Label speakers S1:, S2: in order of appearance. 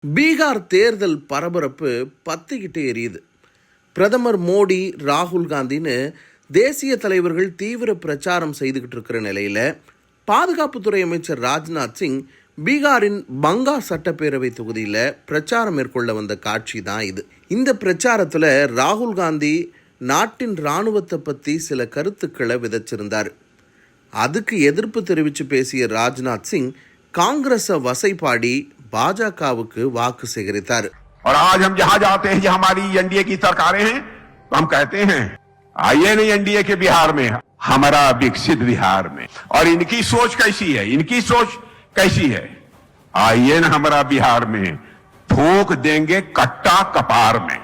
S1: பீகார் தேர்தல் பரபரப்பு பத்திக்கிட்டே எரியுது. பிரதமர் மோடி, ராகுல் காந்தின்னு தேசிய தலைவர்கள் தீவிர பிரச்சாரம் செய்துகிட்டு இருக்கிற நிலையில பாதுகாப்புத்துறை அமைச்சர் ராஜ்நாத் சிங் பீகாரின் பங்கா சட்டப்பேரவை தொகுதியில் பிரச்சாரம் மேற்கொள்ள வந்த காட்சி தான் இது. இந்த பிரச்சாரத்தில் ராகுல் காந்தி நாட்டின் இராணுவத்தை பற்றி சில கருத்துக்களை விதைச்சிருந்தார். அதுக்கு எதிர்ப்பு தெரிவித்து பேசிய ராஜ்நாத் சிங் காங்கிரஸை வசைப்பாடி பாஜகவுக்கு வாக்கு சேகரித்தார்.
S2: और आज हम जहां जाते हैं जहां हमारी एनडीए की सरकारें हैं तो हम कहते हैं आइए नहीं एनडीए के बिहार में, हमारा विकसित बिहार में। और इनकी सोच कैसी है, इनकी सोच कैसी है, आइए ना हमारा बिहार में, ठोक देंगे कट्टा कपार में।